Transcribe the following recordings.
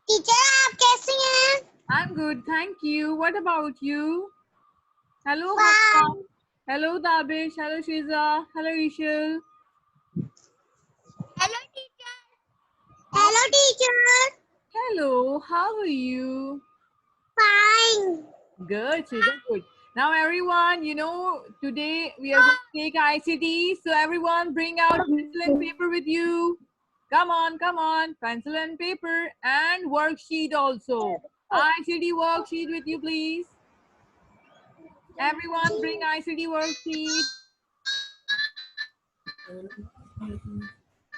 Teacher आप कैसी हैं? I'm good, thank you. What about you? Hello, Hamza. Fine. Hello, Dabish. Hello, Shiza. Hello, Ishil. Hello teacher. Hello teacher. Hello, how are you? Fine. Good, Shiza, good. Now, everyone, you know, today we are going to take ICT. So, everyone, bring out pencil and paper with you. Come on, pencil and paper and worksheet also. ICT worksheet with you, please. Everyone, bring ICT worksheet.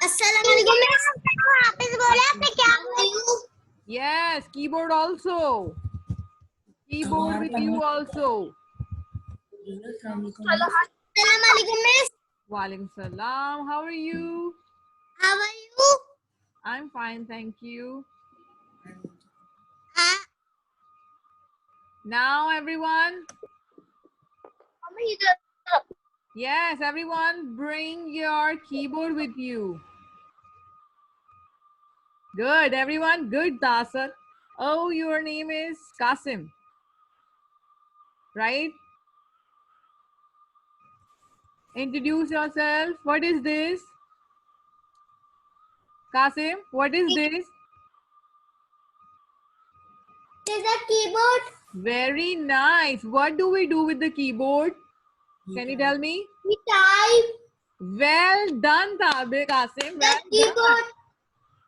अस्सलामुअलैकुम miss. वापस बोले आपने क्या बोला? Yes, keyboard also. Keyboard with you also. अस्सलामुअलैकुम miss. Walaikum salam. How are you? How are you? I'm fine, thank you. Now, everyone. Yes, everyone, bring your keyboard with you. Good, everyone. Good, Dasar. Oh, your name is Kasim, right? Introduce yourself. What is this? Kasim, what is this? There's a keyboard. Very nice. What do we do with the keyboard? Can you tell me? We type. Well done, Tabe Kasim. The keyboard.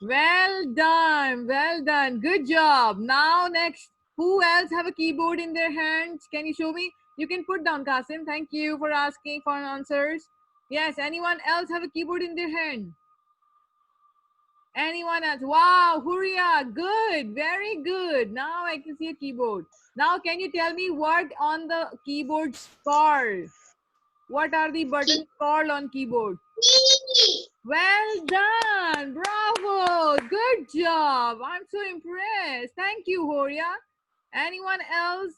Well done. Well done. Good job. Now next, who else have a keyboard in their hands? Can you show me? You can put down, Kasim. Thank you for asking for answers. Yes, anyone else have a keyboard in their hand? Anyone else? Wow, Huria, good, very good. Now I can see a keyboard. Now can you tell me what on the keyboard called? What are the buttons called on keyboard? Well done, bravo, good job. I'm so impressed. Thank you, Horia. Anyone else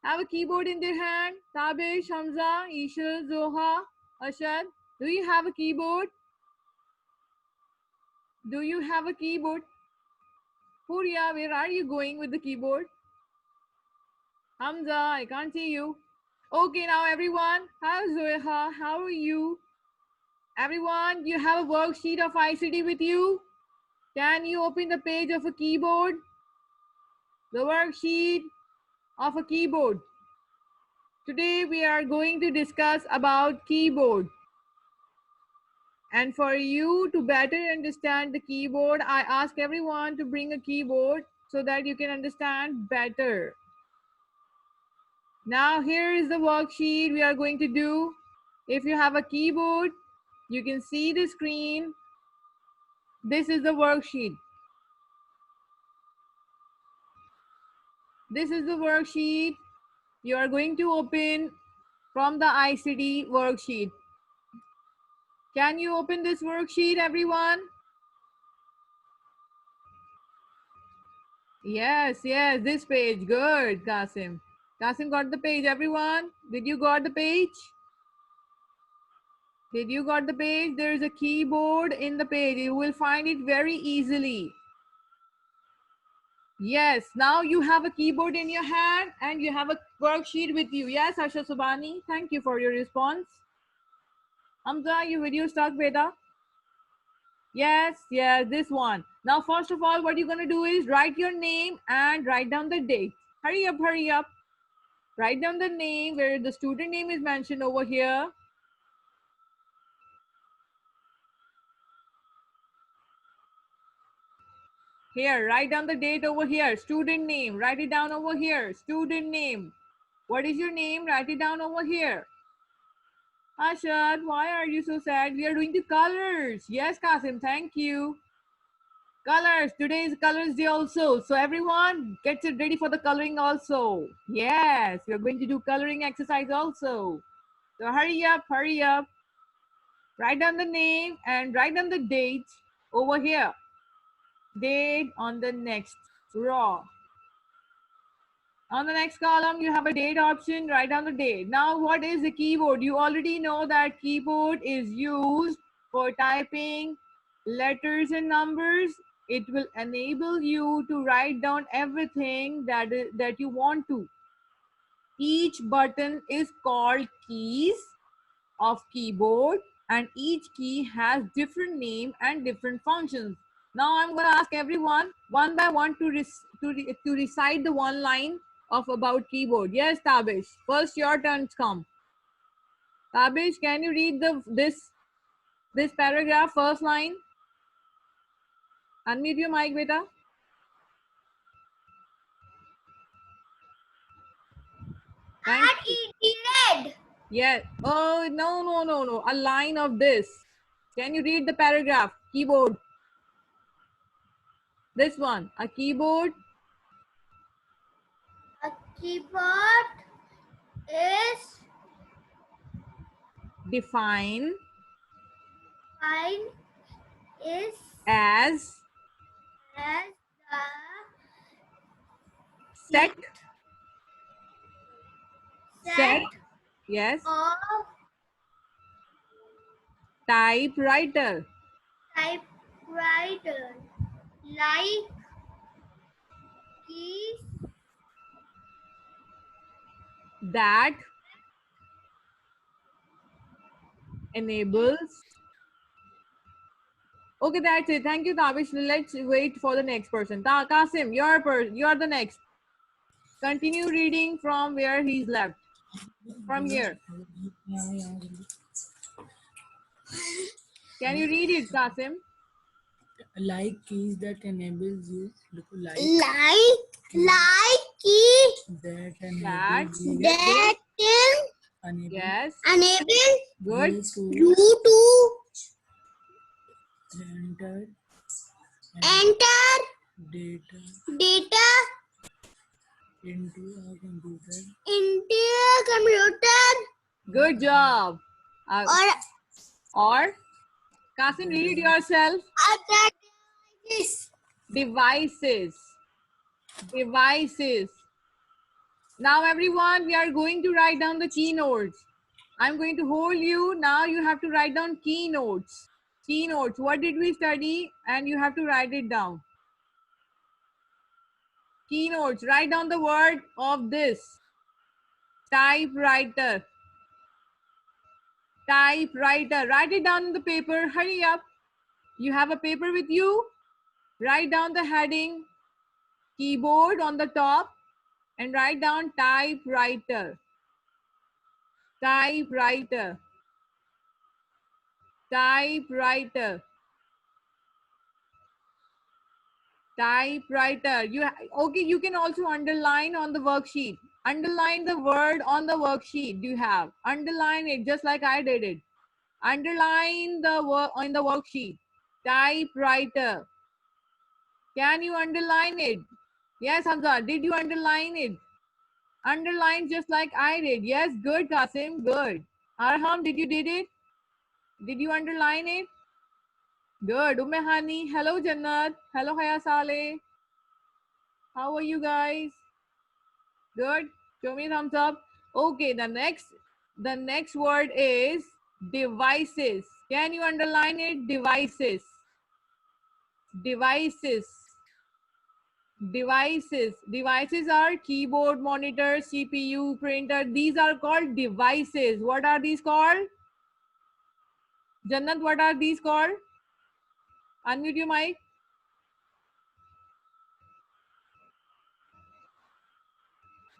have a keyboard in their hand? Tabish, Hamza, Ishal, Zoha, Ashad. Do you have a keyboard? Do you have a keyboard? Horia, where are you going with the keyboard? Hamza, I can't see you. Okay, now everyone. Hi, Zoha. How are you? Everyone, you have a worksheet of ICT with you? Can you open the page of a keyboard? The worksheet of a keyboard. Today we are going to discuss about keyboard. And for you to better understand the keyboard, I ask everyone to bring a keyboard so that you can understand better. Now here is the worksheet we are going to do. If you have a keyboard, you can see the screen. This is the worksheet. This is the worksheet you are going to open from the ICT worksheet. Can you open this worksheet, everyone? Yes, this page. Good, Kasim. Kasim got the page, everyone. Did you got the page? Did you got the page? There is a keyboard in the page. You will find it very easily. Yes, now you have a keyboard in your hand and you have a worksheet with you. Yes, Asha Subani, thank you for your response. Hamza, your video stuck, beta? Yes, this one. Now, first of all, what you're going to do is write your name and write down the date. Hurry up, hurry up. Write down the name where the student name is mentioned over here. Here, write down the date over here. Student name, write it down over here. Student name. What is your name? Write it down over here. Ashad, why are you so sad? We are doing the colors. Yes, Kasim, thank you. Colors. Today is Colors Day also. So everyone gets it ready for the coloring also. Yes, we are going to do coloring exercise also. So hurry up, hurry up. Write down the name and write down the date over here. Date on the next row. On the next column, you have a date option, write down the date. Now, what is the keyboard? You already know that keyboard is used for typing letters and numbers. It will enable you to write down everything that you want to. Each button is called keys of keyboard, and each key has different name and different functions. Now I'm going to ask everyone one by one to recite the one line of about keyboard. Yes, Tabish, first your turn come. Tabish, can you read this paragraph first line? Unmute your mic, beta. Thank you. red. Yes. Oh, no. A line of this. Can you read the paragraph? Keyboard. This one. A keyboard. A keyboard is Define fine is as as the set. set Yes. of Typewriter. typewriter, like keys That enables. Okay, that's it. Thank you, Tabish. Let's wait for the next person. Kasim, you're the next. Continue reading from where he's left. From here. Can you read it, Kasim? Like keys that enables you like key that That. enables you that can enable Yes. enable Good. you you to enter enter data data into a computer into a computer Good job. or Or Kasim, read it yourself. other devices. Devices. Devices. Now, everyone, we are going to write down the keynotes. I'm going to hold you. Now you have to write down keynotes. Keynotes. What did we study? And you have to write it down. Keynotes. Write down the word of this. Typewriter. Typewriter. Write it down in the paper. Hurry up. You have a paper with you. Write down the heading. Keyboard on the top. And write down typewriter. Typewriter. Typewriter. Typewriter. Okay, you can also underline on the worksheet. Underline the word on the worksheet. Do you have? Underline it just like I did it. Underline the word on the worksheet. Typewriter. Can you underline it? Yes, Hamza. Did you underline it? Underline just like I did. Yes, good, Kasim. Good. Arham, did it? Did you underline it? Good. Hani. Hello, Jannat. Hello, Haya Saleh. How are you guys? Good. Show me a thumbs up. Okay, the next word is devices. Can you underline it? Devices. Devices. Devices. Devices are keyboard, monitor, CPU, printer. These are called devices. What are these called? Jannat, what are these called? Unmute your mic.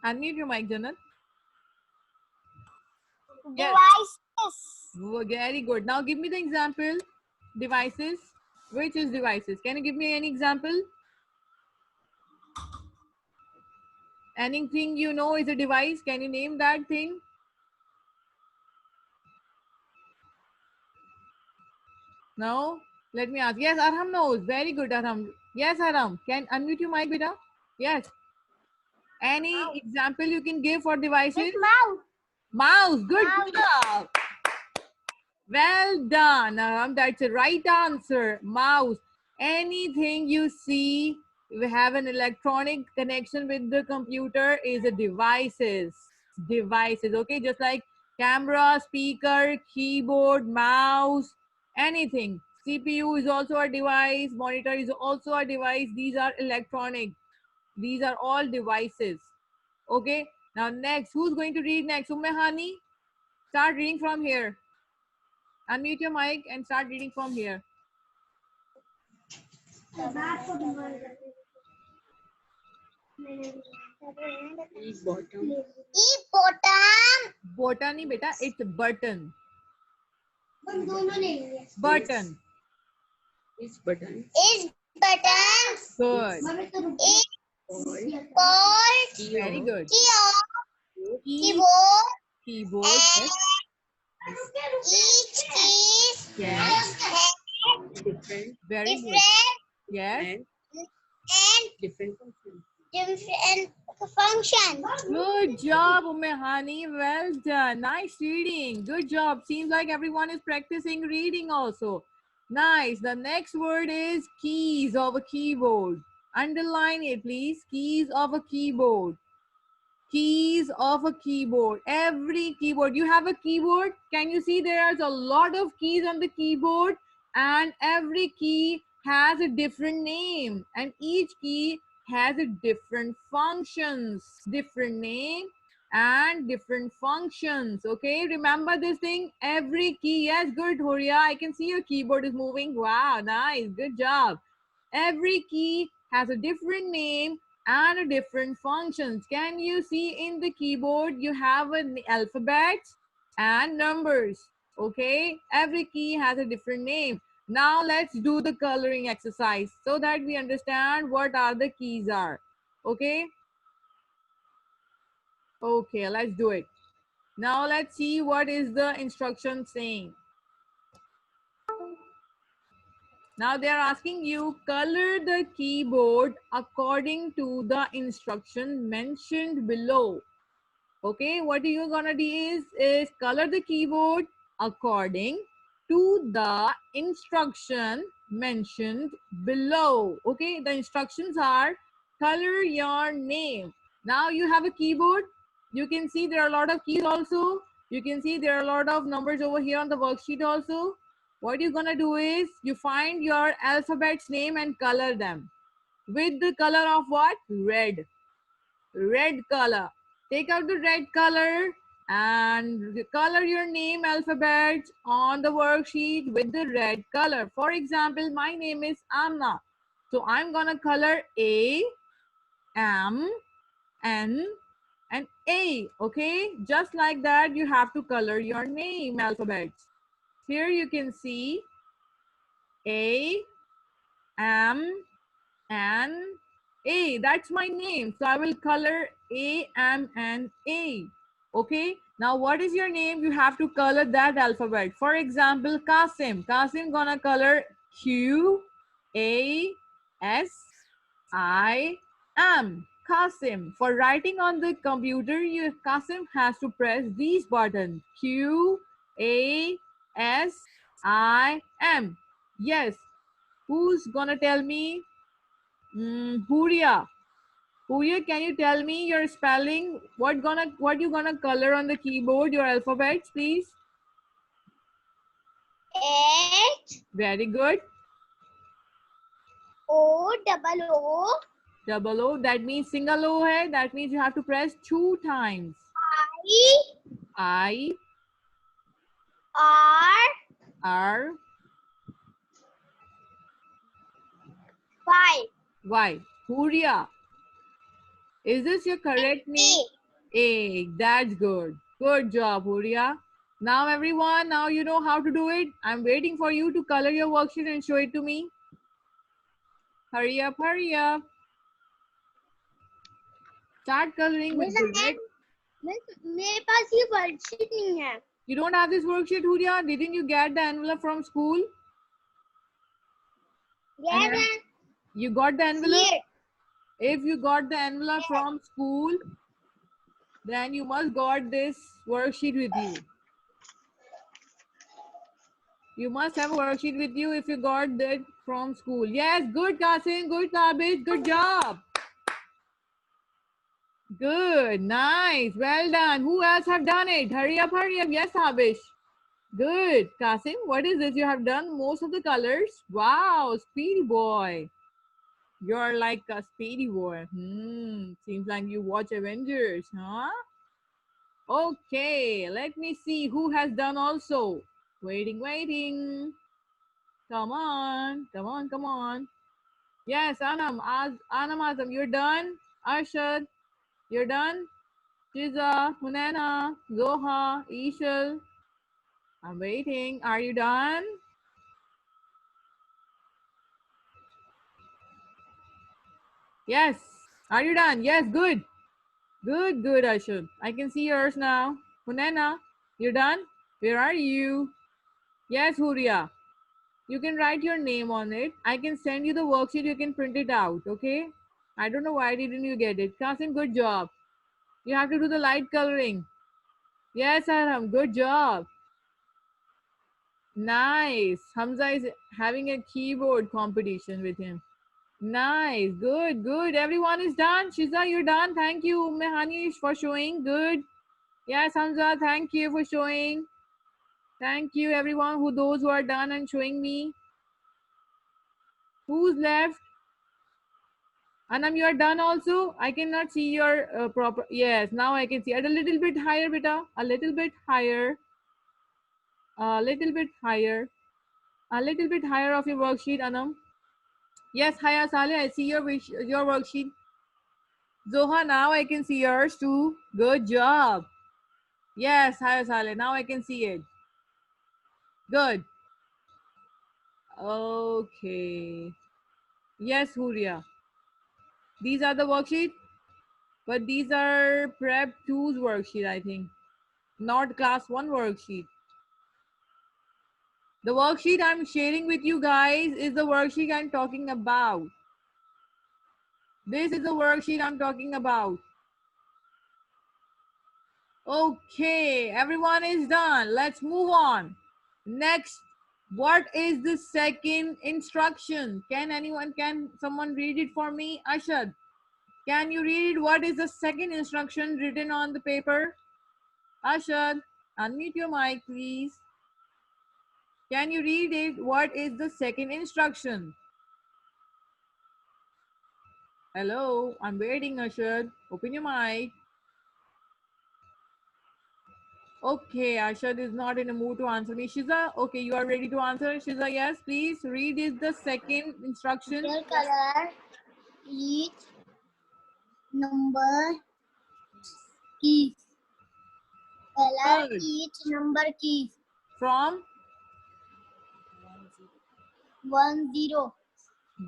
Unmute your mic, Jannat. Yes. Devices. Very good. Now give me the example. Devices. Which is devices? Can you give me any example? Anything you know is a device. Can you name that thing? No? Let me ask. Yes, Arham knows. Very good, Arham. Yes, Arham. Can unmute your mic, beta? Yes. Any example you can give for devices? Mouse. Mouse. Good Mouse. job. Well done, Arham. That's the right answer. Mouse. Anything you see, we have an electronic connection with the computer is a devices. Devices. Okay, just like camera, speaker, keyboard, mouse, anything. CPU is also a device, monitor is also a device. These are electronic. These are all devices. Okay. Now next, who's going to read next? Ummehani, start reading from here. Unmute your mic and start reading from here. Bottom. E bottom. Bottom नहीं बेटा, it's button. Button. Is button. Is buttons. Good. Is Called. called Very good. key. Key, Keyboard. keyboard. And Yes. each keys Yes. has Different Very good. different Yes. and different function. different function. Good job, Ummehani. Well done. Nice reading. Good job. Seems like everyone is practicing reading also. Nice. The next word is keys of a keyboard. Underline it, please. Keys of a keyboard. Keys of a keyboard. Every keyboard. You have a keyboard. Can you see there's a lot of keys on the keyboard? And every key has a different name. And each key has a different functions. Different name and different functions. Okay, remember this thing. Every key. Yes, good, Huria. I can see your keyboard is moving. Wow, nice. Good job. Every key has a different name and a different functions. Can you see in the keyboard you have an alphabet and numbers? Okay, every key has a different name. Now let's do the coloring exercise so that we understand what are the keys are. Okay. Okay, let's do it. Now let's see what is the instruction saying. Now they are asking you color the keyboard according to the instruction mentioned below. Okay, what you're gonna do is color the keyboard according to the instruction mentioned below. Okay, the instructions are color your name. Now you have a keyboard. You can see there are a lot of keys also. You can see there are a lot of numbers over here on the worksheet also. What you're gonna do is you find your alphabet's name and color them with the color of what? Red. Red color. Take out the red color and color your name alphabet on the worksheet with the red color. For example, my name is Amna. So I'm gonna color A, M, N, and A. Okay, just like that, you have to color your name alphabets. Here you can see A, M, N, A. That's my name. So I will color A, M, N, A. Okay. Now what is your name? You have to color that alphabet. For example, Qasim. Qasim gonna color Q, A, S, I, M. Qasim. For writing on the computer, Qasim has to press these buttons. Q, A, S, I, M. Yes. Who's gonna tell me? Huria. Huria, can you tell me your spelling? What you gonna color on the keyboard? Your alphabets, please. H Very good. O double O Double O. That means single O hai. That means you have to press 2 times. I I R R 5 Y. Huria. Is this your correct name? A. That's good. Good job, Huria. Now everyone, now you know how to do it. I'm waiting for you to color your worksheet and show it to me. Hurry up, hurry up. Start coloring with the red. मेरे पास ये worksheet नहीं है. You don't have this worksheet, Huria? Didn't you get the envelope from school? Yeah, And you got the envelope? here. If you got the envelope from school, then you must got this worksheet with you. You must have a worksheet with you if you got that from school. Yes, good Qasim, good Tabish, good job. Good, nice, well done. Who else have done it? Hurry up, hurry up. Yes, Tabish. Good. Kasim, what is this? You have done most of the colors. Wow, speedy boy. You're like a speedy boy. Seems like you watch Avengers, huh? Okay, let me see who has done also. Waiting, waiting. Come on, come on, come on. Yes, Anam Azam, you're done. Arshad, you're done. Shiza, Hunana, Zoha, Ishal. I'm waiting. Are you done? Yes. Are you done? Yes, good. Good, good, Arshad. I can see yours now. Hunana, you're done? Where are you? Yes, Huria. You can write your name on it. I can send you the worksheet. You can print it out, okay? I don't know why didn't you get it. Kasim, good job. You have to do the light coloring. Yes, Aram, good job. Nice. Hamza is having a keyboard competition with him. Nice. Good, good. Everyone is done. Shiza, you're done. Thank you, Mehanish, for showing. Good. Yes, Hamza, thank you for showing. Thank you, everyone, those who are done and showing me. Who's left? Anam, you are done also? I cannot see your proper. Yes, now I can see. At a little bit higher, beta. A little bit higher. A little bit higher. A little bit higher of your worksheet, Anam. Yes, Haya Saleh, I see your worksheet. Zoha, now I can see yours too. Good job. Yes, Haya Saleh, now I can see it. Good. Okay. Yes, Huria. These are the worksheet, but these are Prep 2's worksheet, I think. Not class 1 worksheet. The worksheet I'm sharing with you guys is the worksheet I'm talking about. This is the worksheet I'm talking about. Okay, everyone is done. Let's move on. Next, what is the second instruction? Can someone read it for me? Ashad, can you read what is the second instruction written on the paper? Ashad, unmute your mic, please. Can you read it? What is the second instruction? Hello, I'm waiting, Ashad. Open your mic. Okay, Ashad is not in a mood to answer me. Shiza, okay, you are ready to answer. Shiza, yes, please read is the second instruction. Color each number keys. Color Good. each number keys. From 1 0.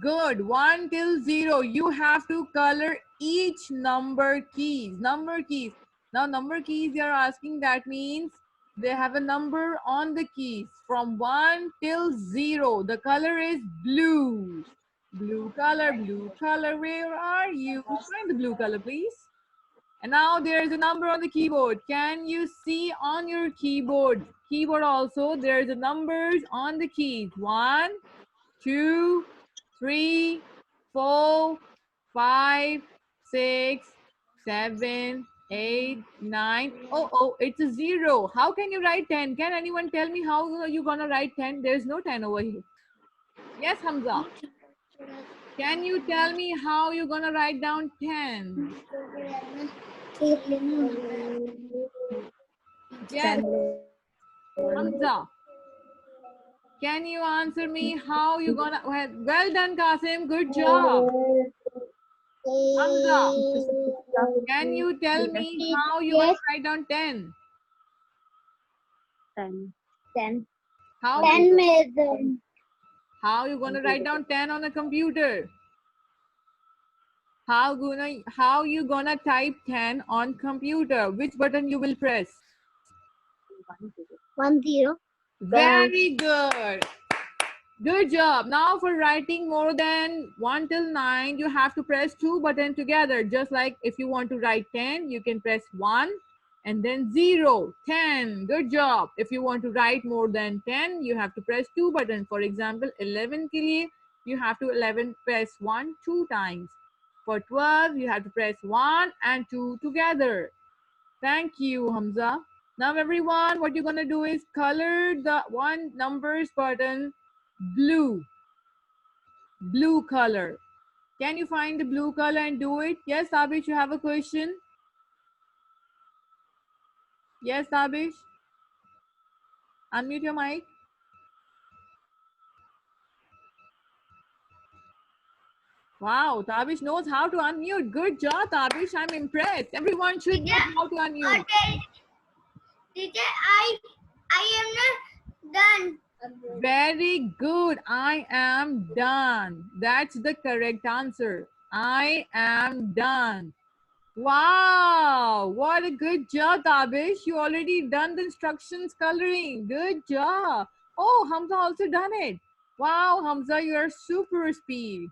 good 1 till 0. You have to color each number keys. Number keys. Now, number keys you're asking, that means they have a number on the keys from 1 till 0. The color is blue. Blue color, blue color. Where are you? Find the blue color, please. And now there is a number on the keyboard. Can you see on your keyboard? Keyboard also, there is a numbers on the keys. 1, 2, 3, 4, 5, 6, 7, 8, 9. Oh, it's a 0. How can you write 10? Can anyone tell me how are you gonna write 10? There's no 10 over here. Yes, Hamza. Can you tell me how you're gonna write down 10? Yes, Hamza. Can you answer me how you gonna, well done, Kasim, good job. Hamza, can you tell me how you gonna write down 10? 10. How 10 में how you gonna write down 10 on a computer? How you gonna type 10 on computer? Which button you will press? 1 0. Very good. Good job. Now for writing more than 1 till 9, you have to press 2 buttons together. Just like if you want to write 10, you can press 1 and then 0, 10. Good job. If you want to write more than 10, you have to press 2 buttons. For example, 11 ke liye, you have to 11 press 1 2 times. For 12, you have to press 1 and 2 together. Thank you, Hamza. Now everyone, what you're gonna do is color the one numbers button blue. Blue color. Can you find the blue color and do it? Yes, Abish, you have a question? Yes, Abish? Unmute your mic. Wow, Tabish knows how to unmute. Good job, Tabish. I'm impressed. Everyone should know how to unmute. Teacher, I am not done. Very good. I am done. That's the correct answer. I am done. Wow, what a good job, Tabish. You already done the instructions coloring. Good job. Oh, Hamza also done it. Wow, Hamza, you are super speed.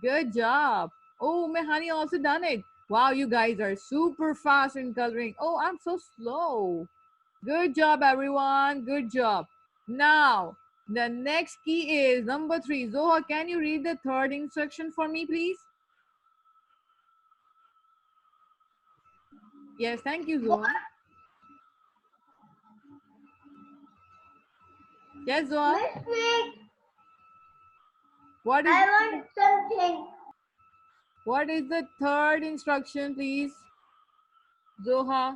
Good job. Oh, Mehani also done it. Wow, you guys are super fast in coloring. Oh, I'm so slow. Good job, everyone. Good job. Now, the next key is number 3. Zoha, can you read the third instruction for me, please? Yes, thank you, Zoha. Yes, Zoha. Miss me, What is I want something. what is the third instruction, please? Zoha.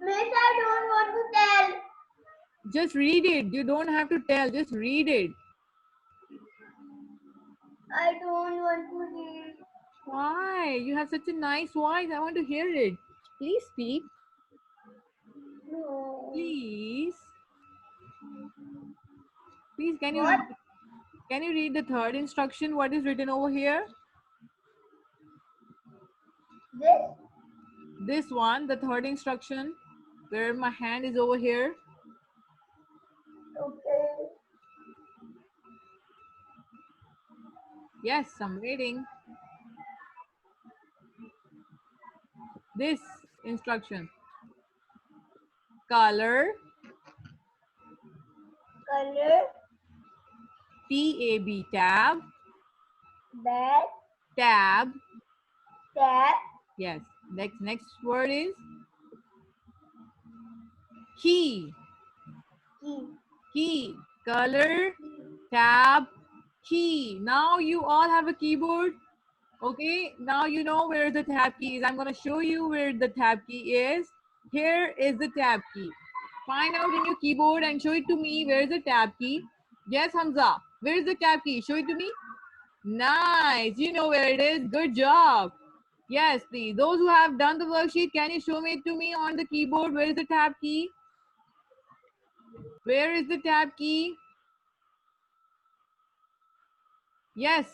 Miss, I don't want to tell. Just read it. You don't have to tell. Just read it. I don't want to read. Why? You have such a nice voice. I want to hear it. Please speak. No. Please. Please, can What? you read the third instruction? What is written over here? This? This one, the third instruction, where my hand is over here. Okay. Yes, I'm reading. This instruction. Color, Color, T-A-B, tab, bag, tab. tab, Yes, next word is key. key. Key, color, tab, key. Now you all have a keyboard. Okay, now you know where the tab key is. I'm going to show you where the tab key is. Here is the tab key. Find out in your keyboard and show it to me. Where is the tab key? Yes, Hamza. Where is the tab key? Show it to me. Nice. You know where it is. Good job. Yes, please. Those who have done the worksheet, can you show it to me on the keyboard? Where is the tab key? Where is the tab key? Yes.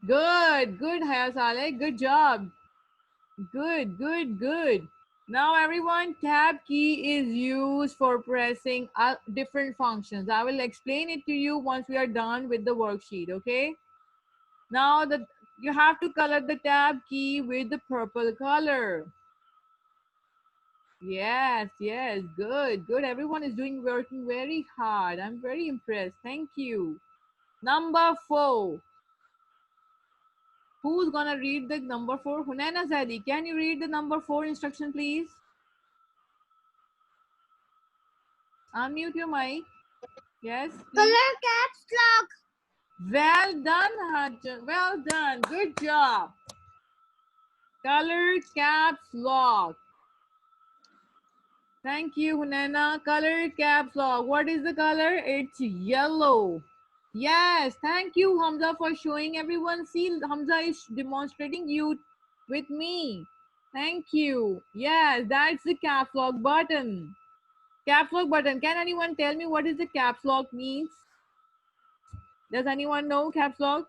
Good. Good, Haya Saleh. Good job. Good. Now everyone, tab key is used for pressing different functions. I will explain it to you once we are done with the worksheet, okay? Now you have to color the tab key with the purple color. Yes, good. Everyone is working very hard. I'm very impressed. Thank you. Number 4. Who's gonna read the number 4? Hunaina Zadi, can you read the number 4 instruction, please? Unmute your mic. Yes. Please. Color caps lock. Well done, Hajan. Well done. Good job. Color caps lock. Thank you, Hunana. Color caps lock. What is the color? It's yellow. Yes. Thank you, Hamza, for showing everyone. See, Hamza is demonstrating you with me. Thank you. Yes, that's the caps lock button. Caps lock button. Can anyone tell me what is the caps lock means? Does anyone know caps lock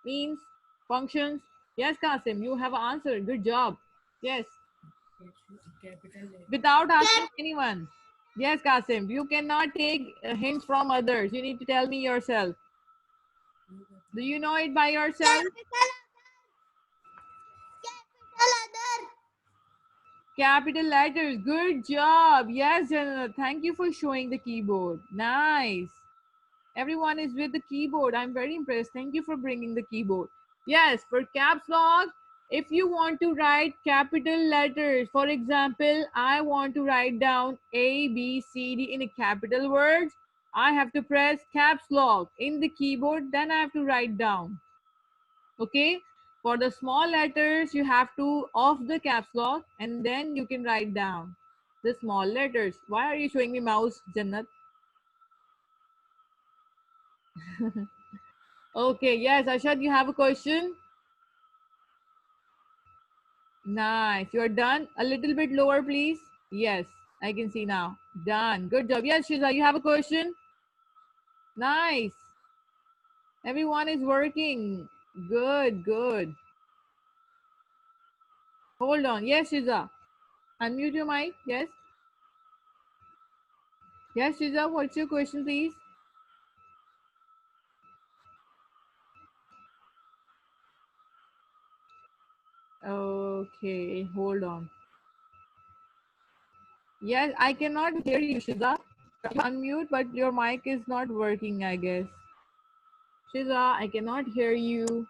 means, functions? Yes, Kasim, you have answered. Good job. Yes. Capital letter. Without asking anyone. Yes, Kasim, you cannot take hints from others. You need to tell me yourself. Do you know it by yourself? Capital letters. Good job. Yes, Janana. Thank you for showing the keyboard. Nice. Everyone is with the keyboard. I'm very impressed. Thank you for bringing the keyboard. Yes, for caps lock, if you want to write capital letters, for example, I want to write down A, B, C, D in a capital words, I have to press caps lock in the keyboard, then I have to write down. Okay? For the small letters, you have to off the caps lock and then you can write down the small letters. Why are you showing me mouse, Jannat? Okay, yes, Ashad, you have a question? Nice. You're done. A little bit lower, please. Yes, I can see now. Done. Good job. Yes, Shiza, you have a question? Nice. Everyone is working. Good, good. Hold on. Yes, Shiza. Unmute your mic. Yes. Yes, Shiza, what's your question, please? Okay, hold on. Yes, I cannot hear you, Shiza. Unmute, but your mic is not working, I guess. Shiza, I cannot hear you.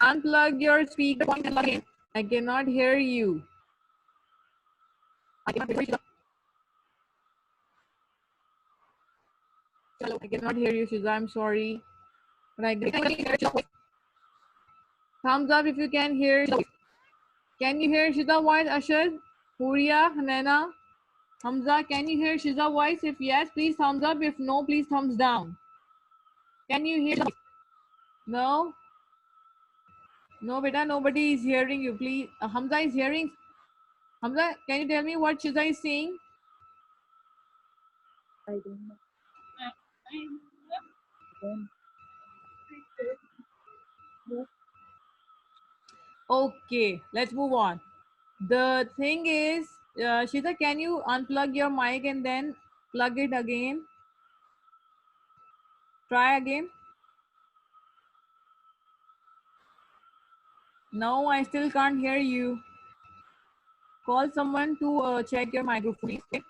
Unplug your speaker point and plug in. I cannot hear you. I cannot hear you. I cannot hear you, Shiza. I'm sorry. But I can hear Shiza's. Thumbs up if you can hear. Can you hear Shiza's voice, Ashad? Huria, Hanena, Hamza, can you hear Shiza's voice? If yes, please thumbs up. If no, please thumbs down. Can you hear? No? No, beta, nobody is hearing you. Please, Hamza is hearing. Hamza, can you tell me what Shiza is saying? I don't know. Okay, let's move on. The thing is, Shiza, can you unplug your mic and then plug it again? Try again. No, I still can't hear you. Call someone to check your microphone. Okay?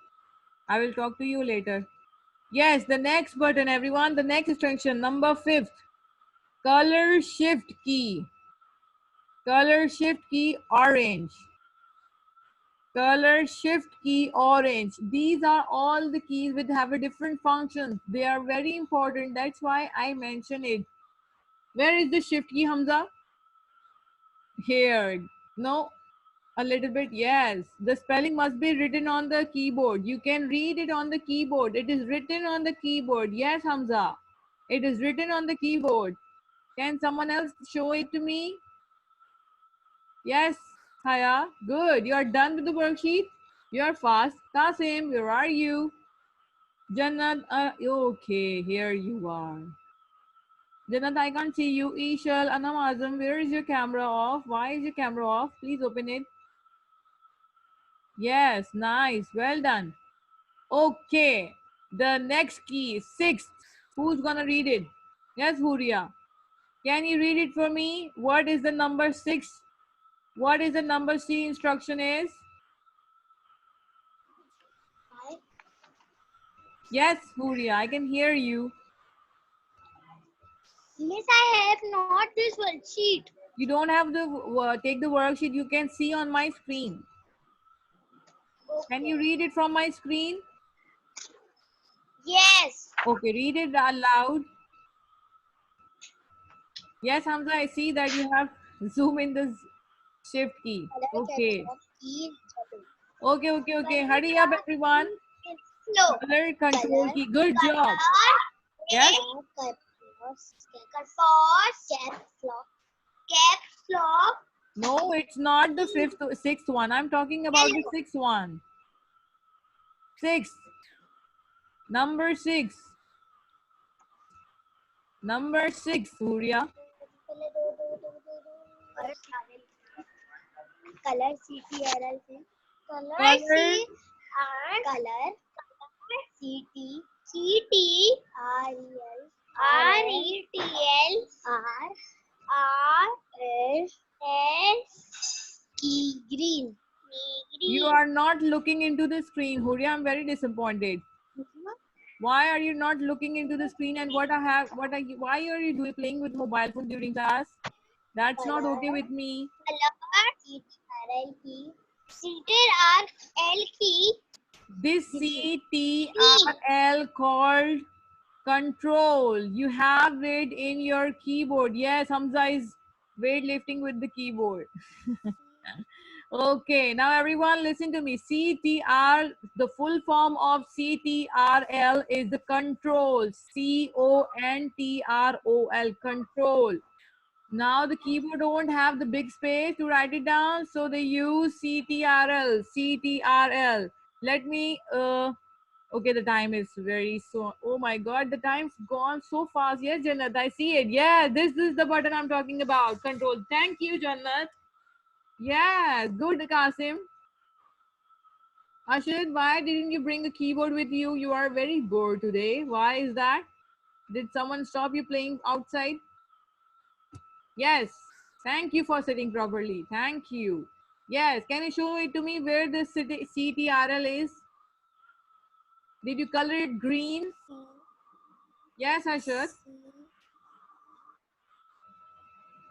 I will talk to you later. Yes, the next button, everyone. The next instruction, number 5th. Color shift key. Color shift key orange. Color shift key orange. These are all the keys which have a different functions. They are very important. That's why I mention it. Where is the shift key, Hamza? Here. No, a little bit. Yes. The spelling must be written on the keyboard. You can read it on the keyboard. It is written on the keyboard. Yes, Hamza. It is written on the keyboard. Can someone else show it to me? Yes, Haya. Good. You are done with the worksheet. You are fast. Kasim, where are you? Jannat, okay, here you are. Jannat, I can't see you. Ishal, Anam Azam, where is your camera off? Why is your camera off? Please open it. Yes, nice. Well done. Okay. The next key, 6th. Who's gonna read it? Yes, Huria. Can you read it for me? What is the number 6? What is the number C instruction is? Yes, Huria, I can hear you. Miss, I have not this worksheet. You don't have the take the worksheet. You can see on my screen. Can you read it from my screen? Yes. Okay, read it aloud. Yes, Hamza, I see that you have zoom in the shift key. Okay. Okay. Hurry up, everyone. Slow. Color control key. Good job. Yes. Yes. Caps lock. No, it's not the 6th one. I'm talking about the 6th one. 6th. Number 6. Number 6, Surya. Color CTRL से color Color. C and color CT REL key green. You are not looking into the screen, Huria. I'm very disappointed. Why are you not looking into the screen? And why are you doing playing with mobile phone during class? That's not okay with me. Seated are L key. This CTRL called control. You have it in your keyboard. Yes, Hamza is weightlifting with the keyboard. Okay, now everyone listen to me. CTR, the full form of CTRL is the control. CONTROL, control. Now the keyboard don't have the big space to write it down, so they use CTRL. CTRL. Let me, okay, the time is very so, oh my God, the time's gone so fast. Yes, Jannat, I see it. Yeah, this is the button I'm talking about, control. Thank you, Jannat. Yeah, good, Kasim. Ashad, why didn't you bring a keyboard with you? You are very bored today. Why is that? Did someone stop you playing outside? Yes. Thank you for sitting properly. Thank you. Yes. Can you show it to me where the CTRL is? Did you color it green? Yes, Ashad.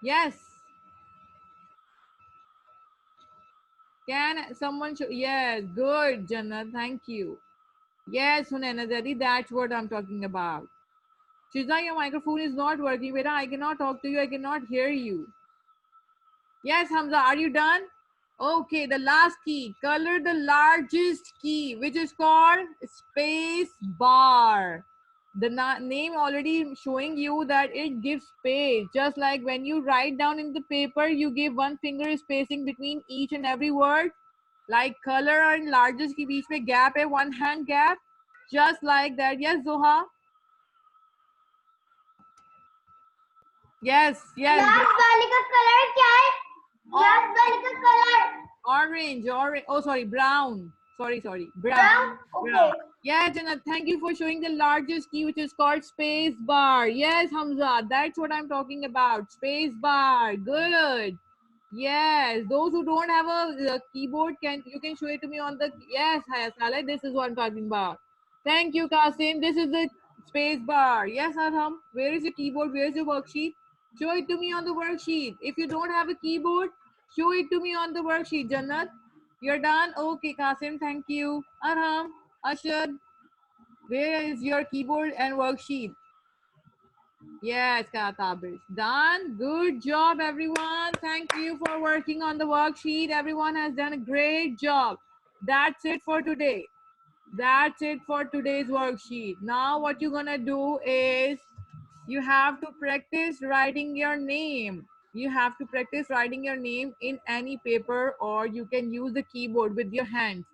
Yes. Can someone show? Yes. Good, Jannat. Thank you. Yes, Hunaina Zadi, that's what I'm talking about. Shiza, your microphone is not working. Beta, I cannot talk to you. I cannot hear you. Yes, Hamza, are you done? Okay, the last key. Color the largest key, which is called space bar. The name already showing you that it gives space. Just like when you write down in the paper, you give one finger spacing between each and every word. Like color and largest के बीच में gap है, one hand gap. Just like that. Yes, Zoha. Yes, yes. Last वाले का colour क्या है? Last वाले का colour Orange, orange. Oh, sorry, brown. Sorry, brown. brown. Okay. Brown. Yeah, Jannat, thank you for showing the largest key, which is called space bar. Yes, Hamza, that's what I'm talking about. Space bar. Good. Yes, those who don't have a keyboard, you can show it to me on the, yes, Saleh, this is what I'm talking about. Thank you, Kasim. This is the space bar. Yes, Arham, where is your keyboard? Where's your worksheet? Show it to me on the worksheet. If you don't have a keyboard, show it to me on the worksheet. Jannat, you're done? Okay, Kasim, thank you. Arham, Ashad, where is your keyboard and worksheet? Yes, Katabish. Done. Good job, everyone. Thank you for working on the worksheet. Everyone has done a great job. That's it for today. That's it for today's worksheet. Now what you're gonna do is you have to practice writing your name. You have to practice writing your name in any paper, or you can use the keyboard with your hands.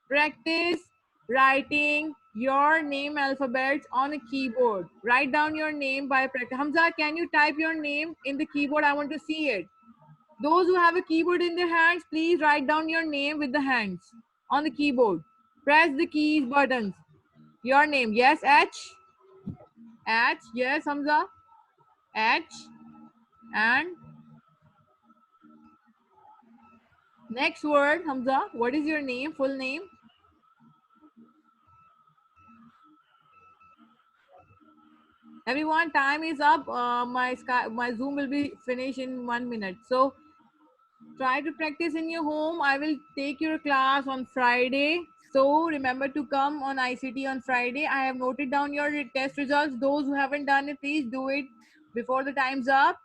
Practice writing your name alphabets on a keyboard. Write down your name by practice. Hamza, can you type your name in the keyboard? I want to see it. Those who have a keyboard in their hands, please write down your name with the hands on the keyboard. Press the keys buttons. Your name. Yes, H. H. Yes, Hamza. H. And next word, Hamza. What is your name? Full name? Everyone, time is up. My Zoom will be finished in 1 minute. So try to practice in your home. I will take your class on Friday. So remember to come on ICT on Friday. I have noted down your test results. Those who haven't done it, please do it before the time's up.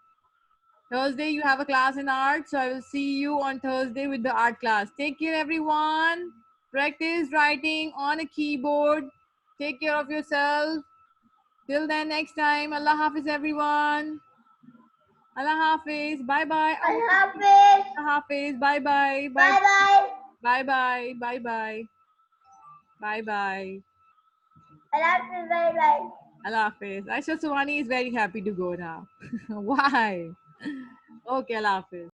Thursday, you have a class in art. So I will see you on Thursday with the art class. Take care, everyone. Practice writing on a keyboard. Take care of yourself. Till then, next time. Allah Hafiz, everyone. Allah Hafiz. Bye bye. Allah Hafiz. Allah Hafiz. Bye bye. Bye bye. Bye bye. Bye bye. Bye bye. Allah Hafiz. Bye bye. Allah Hafiz. Aisha Suhani is very happy to go now. Why? Okay, Allah Hafiz.